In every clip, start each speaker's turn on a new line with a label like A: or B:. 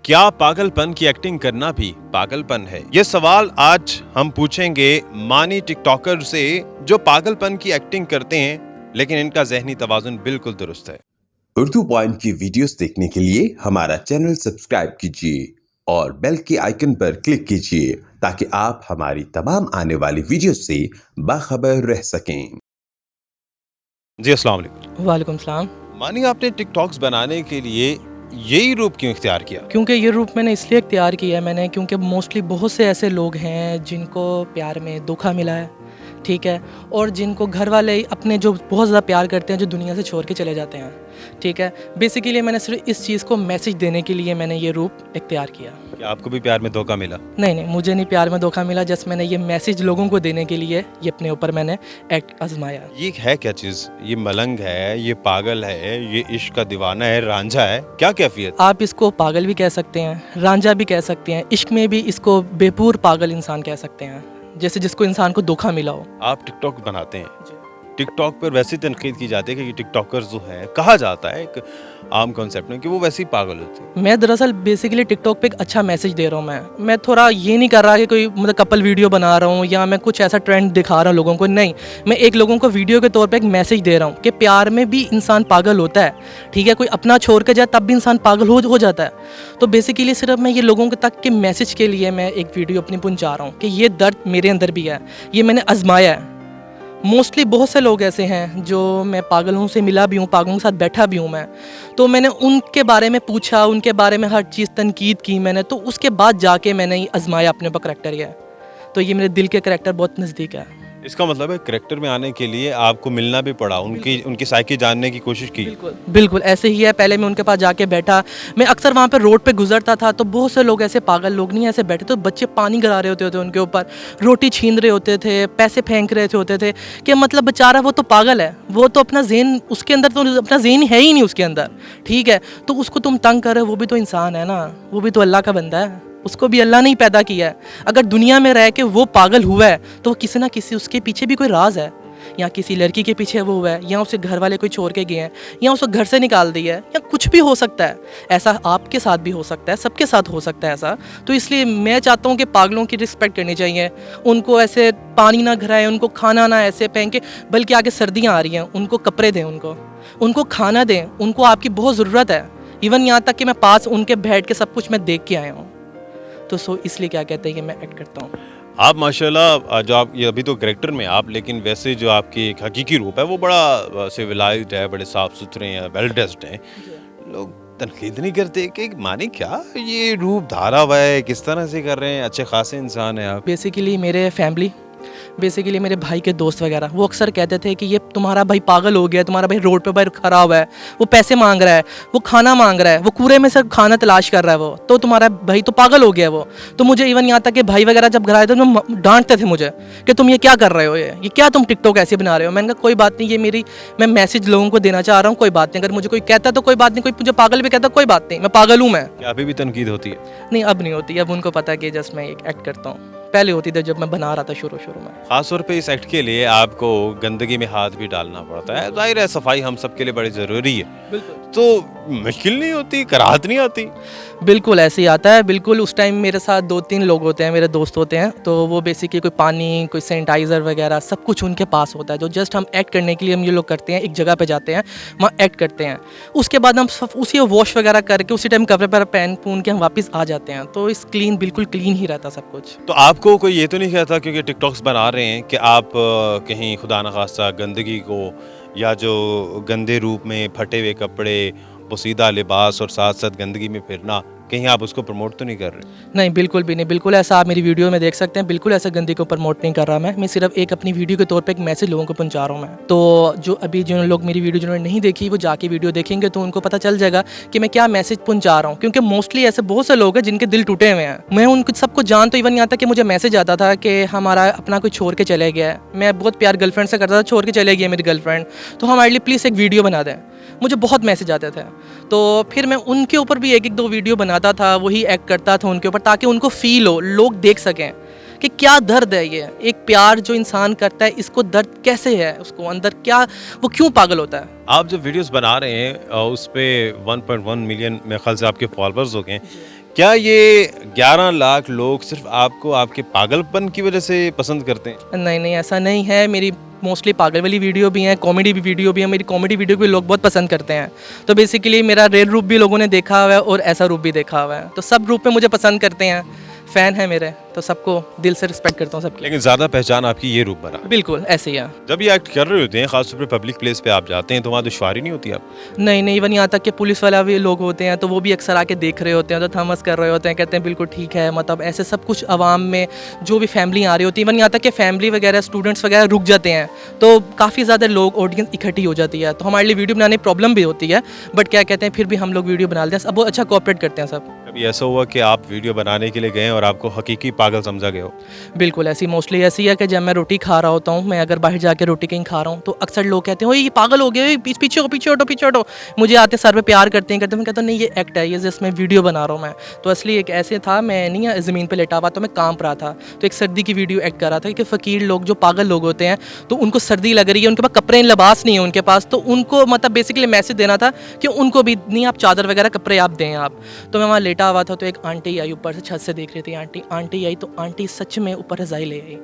A: क्या पागलपन की एक्टिंग करना भी पागलपन है? ये सवाल आज हम पूछेंगे मानी टिकटॉकर से जो पागलपन की एक्टिंग करते हैं लेकिन इनका ज़हनी तवाज़ुन बिल्कुल दुरुस्त है।
B: उर्दू पॉइंट की वीडियोस देखने के लिए हमारा चैनल सब्सक्राइब कीजिए और बेल के आइकन पर क्लिक कीजिए ताकि आप हमारी तमाम आने वाली वीडियोस से बाखबर रह सकें।
A: जी अस्सलाम वालेकुम।
C: वालेकुम सलाम।
A: मानी आपने टिकटॉक्स बनाने के लिए यही रूप क्यों इख्तियार किया?
C: क्योंकि ये रूप मैंने इसलिए इख्तियार किया है मैंने क्योंकि मोस्टली बहुत से ऐसे लोग हैं जिनको प्यार में धोखा मिला है, ठीक है, और जिनको घर वाले अपने जो बहुत ज़्यादा प्यार करते हैं जो दुनिया से छोड़ के चले जाते हैं, ठीक है। बेसिकली मैंने सिर्फ इस चीज़ को मैसेज देने के लिए मैंने ये रूप इख्तियार किया।
A: क्या आपको भी प्यार में धोखा मिला?
C: नहीं, मुझे नहीं प्यार में धोखा मिला, जस्ट मैंने ये मैसेज लोगों को देने के लिए ये अपने ऊपर मैंने एक्ट आजमाया।
A: ये है क्या चीज़? ये मलंग है, ये पागल है, ये इश्क का दीवाना है, रांझा है, क्या कैफियत?
C: आप इसको पागल भी कह सकते हैं, रांझा भी कह सकते हैं, इश्क में भी इसको बेपूर पागल इंसान कह सकते हैं, जैसे जिसको इंसान को धोखा मिला हो।
A: आप टिकटॉक बनाते हैं, टिकटॉक पर वैसी तनकीद की जाती है कि ये टिकटॉकर्स जो है, कहा जाता है एक आम कॉन्सेप्ट में कि वो वैसे ही पागल होते हैं।
C: मैं दरअसल बेसिकली टिकटॉक पे एक अच्छा मैसेज दे रहा हूँ। मैं थोड़ा ये नहीं कर रहा कि कोई मतलब कपल वीडियो बना रहा हूँ या मैं कुछ ऐसा ट्रेंड दिखा रहा हूँ लोगों को, नहीं, मैं एक लोगों को वीडियो के तौर पे एक मैसेज दे रहा हूँ कि प्यार में भी इंसान पागल होता है, ठीक है, कोई अपना छोड़ के जाए तब भी इंसान पागल हो जाता है। तो बेसिकली सिर्फ मैं ये लोगों के तक के मैसेज के लिए मैं एक वीडियो अपनी पहुँचा रहा हूँ कि ये दर्द मेरे अंदर भी है, ये मैंने आजमाया है। मोस्टली बहुत से लोग ऐसे हैं जो मैं पागलों से मिला भी हूँ, पागलों के साथ बैठा भी हूँ मैं, तो मैंने उनके बारे में पूछा, उनके बारे में हर चीज़ तनकीद की मैंने, तो उसके बाद जाके मैंने ये आजमाया अपने ऊपर करैक्टर ये। तो ये मेरे दिल के करैक्टर बहुत नज़दीक है।
A: इसका मतलब है करैक्टर में आने के लिए आपको मिलना भी पड़ा, उनकी साइकी जानने की कोशिश की।
C: बिल्कुल ऐसे ही है। पहले मैं उनके पास जाके बैठा, मैं अक्सर वहाँ पे रोड पे गुजरता था तो बहुत से लोग ऐसे पागल लोग नहीं ऐसे बैठे, तो बच्चे पानी गिरा रहे होते थे उनके ऊपर, रोटी छीन रहे होते थे, पैसे फेंक रहे होते थे कि मतलब बेचारा वो तो पागल है, वो तो अपना ज़हन उसके अंदर तो अपना ज़हन है ही नहीं उसके अंदर, ठीक है, तो उसको तुम तंग कर रहे हो, वो भी तो इंसान है ना, वो भी तो अल्लाह का बंदा है, उसको भी अल्लाह ने ही पैदा किया है। अगर दुनिया में रह के वो पागल हुआ है तो किसी ना किसी उसके पीछे भी कोई राज है, या किसी लड़की के पीछे वो हुआ है, या उसे घर वाले कोई छोड़ के गए हैं, या उसे घर से निकाल दिया है, या कुछ भी हो सकता है। ऐसा आपके साथ भी हो सकता है, सबके साथ हो सकता है ऐसा। तो इसलिए मैं चाहता हूँ कि पागलों की रिस्पेक्ट करनी चाहिए, उनको ऐसे पानी ना घराएं, उनको खाना ना ऐसे फेंके, बल्कि आगे सर्दियाँ आ रही हैं, उनको कपड़े दें, उनको खाना दें, उनको आपकी बहुत ज़रूरत है। इवन यहाँ तक कि मैं पास उनके बैठ के सब कुछ मैं देख के आया हूँ। तो इसलिए क्या कहते हैं कि मैं एक्ट करता हूँ।
A: आप माशाल्लाह जो आप ये अभी तो कैरेक्टर में आप, लेकिन वैसे जो आपकी एक हकीकी रूप है वो बड़ा सिविलाइज्ड है, बड़े साफ सुथरे हैं, वेल ड्रेस्ड हैं। लोग तनकीद नहीं करते कि मानी क्या ये रूप धारा हुआ है, किस तरह से कर रहे हैं, अच्छे खासे इंसान हैं आप।
C: बेसिकली मेरे फैमिली, बेसिकली मेरे भाई के दोस्त वगैरह वो अक्सर कहते थे कि ये तुम्हारा भाई पागल हो गया, तुम्हारा भाई रोड पे भाई खड़ा हुआ है, वो पैसे मांग रहा है, वो खाना मांग रहा है, वो कूड़े में से खाना तलाश कर रहा है, वो तो तुम्हारा भाई तो पागल हो गया वो। तो मुझे इवन यहाँ तक कि भाई वगैरह जब घर आए थे तो डांटते थे मुझे कि तुम ये क्या कर रहे हो, ये क्या तुम टिकटॉक ऐसे बना रहे हो। मैंने कहा कोई बात नहीं, ये मैं मैसेज लोगों को देना चाह रहा हूँ, कोई बात नहीं, अगर मुझे कोई कहता तो कोई बात नहीं, कोई मुझे पागल भी कहता कोई बात नहीं, मैं पागल हूँ मैं।
A: क्या अभी भी तनकीद होती है?
C: नहीं, अब नहीं होती, अब उनको पता है कि जस्ट मैं एक एक्ट करता हूँ। पहले होती थी जब मैं बना रहा था शुरू में।
A: खास तौर पे इस एक्ट के लिए आपको गंदगी में हाथ भी डालना पड़ता है, जाहिर है सफाई हम सब के लिए बड़ी ज़रूरी है, तो मुश्किल नहीं होती, कराहत नहीं आती?
C: बिल्कुल ऐसे ही आता है। बिल्कुल उस टाइम मेरे साथ 2-3 लोग होते हैं, मेरे दोस्त होते हैं, तो वो बेसिकली कोई पानी, कोई सैनिटाइज़र वगैरह सब कुछ उनके पास होता है, जो जस्ट हम एक्ट करने के लिए हम ये लोग करते हैं, एक जगह पे जाते हैं, वहाँ एक्ट करते हैं, उसके बाद हम सब उसी वॉश वगैरह करके उसी टाइम कपड़े पर पहन पून के हम वापस आ जाते हैं। तो इस बिल्कुल क्लीन ही रहता सब कुछ।
A: तो आपको कोई ये तो नहीं कहता क्योंकि टिकटॉक्स बना रहे हैं कि आप कहीं खुदा न खास्ता गंदगी को या जो गंदे रूप में फटे हुए कपड़े, पोसीदा लिबास और साथ साथ गंदगी में फिरना, कहीं आप उसको प्रमोट तो नहीं कर रहे?
C: नहीं, बिल्कुल भी नहीं, बिल्कुल ऐसा आप मेरी वीडियो में देख सकते हैं, बिल्कुल ऐसा गंदगी को प्रमोट नहीं कर रहा मैं सिर्फ एक अपनी वीडियो के तौर पे एक मैसेज लोगों को पहुंचा रहा हूँ मैं। तो जो अभी जो लोग मेरी वीडियो जिन्होंने नहीं देखी वो जाके वीडियो देखेंगे तो उनको पता चल जाएगा कि मैं क्या मैसेज पहुंचा रहा हूँ, क्योंकि मोस्टली ऐसे बहुत से लोग हैं जिनके दिल टूटे हुए हैं। मैं उनको सबको जानता, इवन यहाँ तक कि मुझे मैसेज आता था कि हमारा अपना कोई छोड़ के चले गया है, मैं बहुत प्यार गर्लफ्रेंड से करता था, छोड़ के चले गई मेरी गर्लफ्रेंड, तो हमारे लिए प्लीज़ एक वीडियो बना दें। मुझे बहुत मैसेज आते थे, तो फिर मैं उनके ऊपर भी 1-2 वीडियो बनाता था, वही एक्ट करता था उनके ऊपर, ताकि उनको फील हो, लोग देख सकें कि क्या दर्द है ये एक प्यार जो इंसान करता है, इसको दर्द कैसे है, उसको अंदर क्या, वो क्यों पागल होता है।
A: आप जो वीडियोस बना रहे हैं उस पे 1.1 मिलियन मेरे ख्याल से आपके फॉलोअर्स हो गए, क्या ये 11 लाख लोग सिर्फ आपको आपके पागलपन की वजह से पसंद करते हैं?
C: नहीं नहीं, ऐसा नहीं है। मेरी मोस्टली पागल वाली वीडियो भी हैं, कॉमेडी भी वीडियो भी है। मेरी कॉमेडी वीडियो भी लोग बहुत पसंद करते हैं। तो बेसिकली मेरा रियल रूप भी लोगों ने देखा हुआ है और ऐसा रूप भी देखा हुआ है। तो सब रूप में मुझे पसंद करते हैं, फ़ैन है मेरे, तो सबको दिल से रिस्पेक्ट करता हूँ सबकी।
A: लेकिन ज़्यादा पहचान आपकी ये रूप बना।
C: बिल्कुल ऐसे ही है।
A: जब ये एक्ट कर रहे होते हैं, खासतौर पे पब्लिक प्लेस पे आप जाते हैं, तो वहाँ दुश्वारी नहीं होती आप?
C: नहीं नहीं, इवन यहाँ तक कि पुलिस वाला भी लोग होते हैं तो वो भी अक्सर आके देख रहे होते हैं, तो थमस कर रहे होते हैं, कहते हैं बिल्कुल ठीक है। मतलब ऐसे सब कुछ आवाम में जो भी फैमिली आ रही होती है, इवन यहाँ तक कि फैमिली वगैरह स्टूडेंट्स वगैरह रुक जाते हैं, तो काफ़ी ज़्यादा लोग ऑडियंस इकट्ठी हो जाती है। तो हमारे लिए वीडियो बनाने में प्रॉब्लम भी होती है, बट क्या कहते हैं फिर भी हम लोग वीडियो बना लेते हैं। अब वो अच्छा कोऑपरेट करते हैं सब।
A: कभी ऐसा हुआ कि आप वीडियो बनाने के लिए गए और आपको हकीकी पागल समझा गया हो?
C: बिल्कुल ऐसी मोस्टली ऐसी है कि जब मैं रोटी खा रहा होता हूँ, मैं अगर बाहर जाके रोटी कहीं खा रहा हूँ, तो अक्सर लोग कहते हैं ओए ये पागल हो गया, ओए पीछे हो, पीछे हटो, पीछे हटो। मुझे आते सर पे प्यार करते हैं, मैं कहता हूँ नहीं ये एक्ट है, ये जस्ट मैं वीडियो बना रहा हूँ मैं। तो असली एक ऐसे था, मैं नहीं ज़मीन पे लेटा हुआ, तो मैं कांप रहा था, तो एक सर्दी की वीडियो एक्ट कर रहा था कि फ़कीर लोग जो पागल लोग होते हैं, तो उनको सर्दी लग रही है, उनके पास कपड़े लिबास नहीं है उनके पास, तो उनको मतलब बेसिकली मैसेज देना था कि उनको भी नहीं आप चादर वगैरह कपड़े आप दें आप। तो मैं वहाँ लेटा हुआ था, तो एक आंटी आई ऊपर से, छत से देख रही थी आंटी आई, तो आंटी सच में ऊपर रज़ाई ले आई,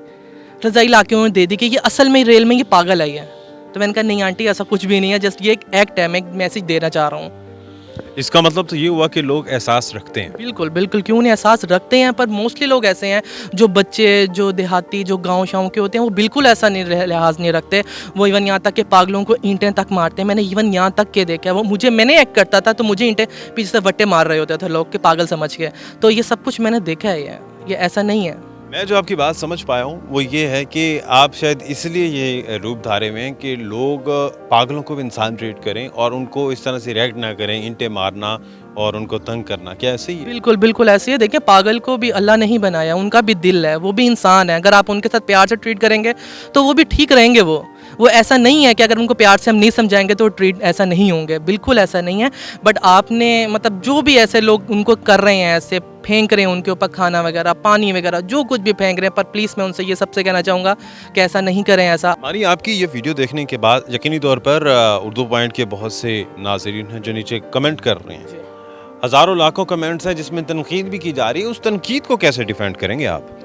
C: रज़ाई ला के उन्होंने दे दी कि ये असल में रेल में ये पागल आई है। तो मैंने कहा नहीं आंटी ऐसा कुछ भी नहीं है, जस्ट ये एक एक्ट है, मैं एक मैसेज देना चाह रहा हूँ।
A: इसका मतलब तो ये हुआ कि लोग एहसास रखते हैं।
C: बिल्कुल बिल्कुल, क्यों नहीं एहसास रखते हैं, पर मोस्टली लोग ऐसे हैं जो बच्चे जो देहाती जो गाँव शाँव के होते हैं वो बिल्कुल ऐसा नहीं लिहाज नहीं रखते। वो इवन यहाँ तक कि पागलों को ईंटें तक मारते हैं। मैंने इवन यहाँ तक के देखा है, वो मैंने एक्ट करता था तो मुझे ईंटें पीछे से वट्टे मार रहे होते थे लोग के पागल समझ के। तो ये सब कुछ मैंने देखा है, ये ऐसा नहीं है।
A: मैं जो आपकी बात समझ पाया हूँ वो ये है कि आप शायद इसलिए ये रूप धारे में हैं कि लोग पागलों को भी इंसान ट्रीट करें और उनको इस तरह से रिएक्ट ना करें, ईंटें मारना और उनको तंग करना। क्या ऐसे ही है?
C: बिल्कुल बिल्कुल ऐसे ही है। देखिए पागल को भी अल्लाह ने ही बनाया, उनका भी दिल है, वो भी इंसान है। अगर आप उनके साथ प्यार से ट्रीट करेंगे तो वो भी ठीक रहेंगे। वो ऐसा नहीं है कि अगर उनको प्यार से हम नहीं समझाएंगे तो ट्रीट ऐसा नहीं होंगे, बिल्कुल ऐसा नहीं है। बट आपने मतलब जो भी ऐसे लोग उनको कर रहे हैं, ऐसे फेंक रहे हैं उनके ऊपर खाना वगैरह पानी वगैरह जो कुछ भी फेंक रहे हैं, पर प्लीज़ मैं उनसे ये सबसे कहना चाहूँगा कि ऐसा नहीं करें। ऐसा
A: मानी आपकी ये वीडियो देखने के बाद यकीनी तौर पर उर्दू पॉइंट के बहुत से नाज़रीन हैं जो नीचे कमेंट कर रहे हैं, हज़ारों लाखों कमेंट्स हैं जिसमें तनकीद भी की जा रही है। उस तनकीद को कैसे डिफेंड करेंगे आप?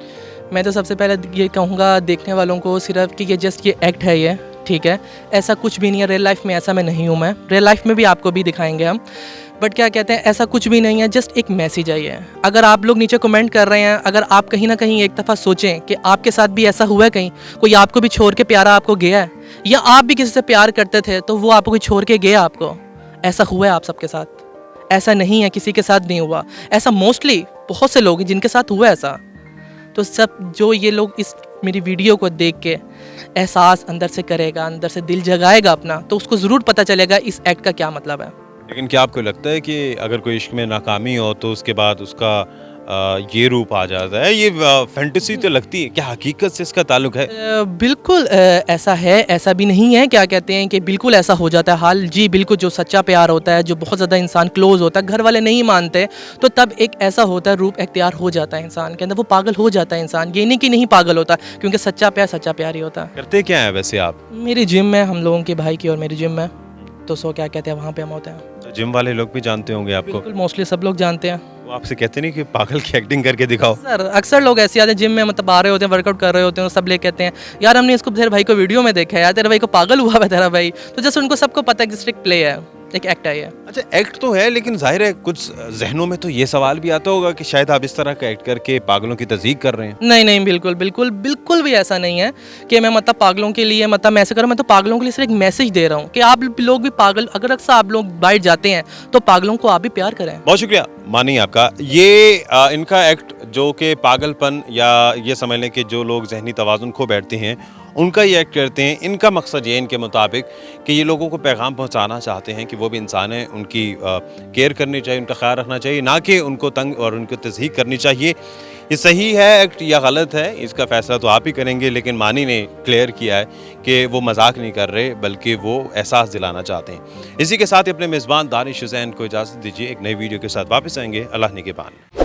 C: मैं तो सबसे पहले ये कहूँगा देखने वालों को सिर्फ कि ये जस्ट ये एक्ट है, ये ठीक है, ऐसा कुछ भी नहीं है। रियल लाइफ में ऐसा मैं नहीं हूँ, मैं रियल लाइफ में भी आपको भी दिखाएंगे हम। बट क्या कहते हैं, ऐसा कुछ भी नहीं है, जस्ट एक मैसेज आई है। अगर आप लोग नीचे कमेंट कर रहे हैं, अगर आप कहीं ना कहीं एक दफ़ा सोचें कि आपके साथ भी ऐसा हुआ है, कहीं कोई आपको भी छोड़ के प्यारा आपको गया है, या आप भी किसी से प्यार करते थे तो वो आपको कोई छोड़ के गया, आपको ऐसा हुआ है आप सबके साथ? ऐसा नहीं है, किसी के साथ नहीं हुआ ऐसा। मोस्टली बहुत से लोग हैं जिनके साथ हुआ ऐसा। तो सब जो ये लोग इस मेरी वीडियो को देख के एहसास अंदर से करेगा, अंदर से दिल जगाएगा अपना, तो उसको ज़रूर पता चलेगा इस एक्ट का क्या मतलब है।
A: लेकिन क्या आपको लगता है कि अगर कोई इश्क में नाकामी हो तो उसके बाद उसका ये रूप आ जाता है? ये फैंटेसी तो लगती है, क्या हकीकत से इसका ताल्लुक है?
C: बिल्कुल ऐसा है, ऐसा भी नहीं है। क्या कहते हैं कि बिल्कुल ऐसा हो जाता है हाल। जी बिल्कुल, जो सच्चा प्यार होता है, जो बहुत ज़्यादा इंसान क्लोज होता है, घर वाले नहीं मानते, तो तब एक ऐसा होता है, रूप इख्तियार हो जाता है इंसान के अंदर, वो पागल हो जाता है इंसान। ये नहीं कि नहीं पागल होता, क्योंकि सच्चा प्यार ही होता है।
A: करते क्या है वैसे आप?
C: मेरी जिम है, हम लोगों की भाई की और मेरी जिम है, तो सो क्या कहते हैं वहाँ पे हम होते हैं।
A: तो जिम वाले लोग भी जानते होंगे आपको?
C: बिल्कुल, मोस्टली सब लोग जानते हैं।
A: वो आपसे कहते नहीं कि पागल की एक्टिंग करके दिखाओ?
C: सर अक्सर लोग ऐसे आते हैं जिम में, मतलब आ रहे होते हैं, वर्कआउट कर रहे होते हैं, सब लोग कहते हैं यार हमने इसको तेरे भाई को वीडियो में देखा है, यार तेरे भाई को पागल हुआ है तेरा भाई। तो जैसे उनको सबको पता है कि एक प्ले है, एक एक्ट है ये।
A: अच्छा, एक्ट तो है, लेकिन जाहिर है कुछ जहनों में तो ये सवाल भी आता होगा कि शायद आप इस तरह का एक्ट करके पागलों की तज़हीक कर रहे हैं।
C: नहीं नहीं, बिल्कुल बिल्कुल बिल्कुल भी ऐसा नहीं है कि मैं मतलब पागलों के लिए मतलब मैं ऐसे करूँ। मैं तो पागलों के लिए सिर्फ एक मैसेज दे रहा हूँ कि आप लोग भी पागल, अगर अक्सर आप लोग बाहर जाते हैं तो पागलों को आप भी प्यार करें।
A: बहुत शुक्रिया मानी आपका। ये इनका एक्ट जो कि पागलपन या ये समझ लें कि जो लोग जहनी तवाज़ुन खो बैठते हैं उनका ये एक्ट करते हैं, इनका मकसद ये इनके मुताबिक कि ये लोगों को पैगाम पहुंचाना चाहते हैं कि वो भी इंसान हैं, उनकी केयर करनी चाहिए, उनका ख्याल रखना चाहिए, ना कि उनको तंग और उनको तज़हीक करनी चाहिए। ये सही है एक्ट या गलत है, इसका फ़ैसला तो आप ही करेंगे। लेकिन मानी ने क्लियर किया है कि वो मजाक नहीं कर रहे बल्कि वो एहसास दिलाना चाहते हैं। इसी के साथ ही अपने मेज़बान दानिश हुसैन को इजाज़त दीजिए। एक नई वीडियो के साथ वापस आएंगे। अल्लाह निगहबान।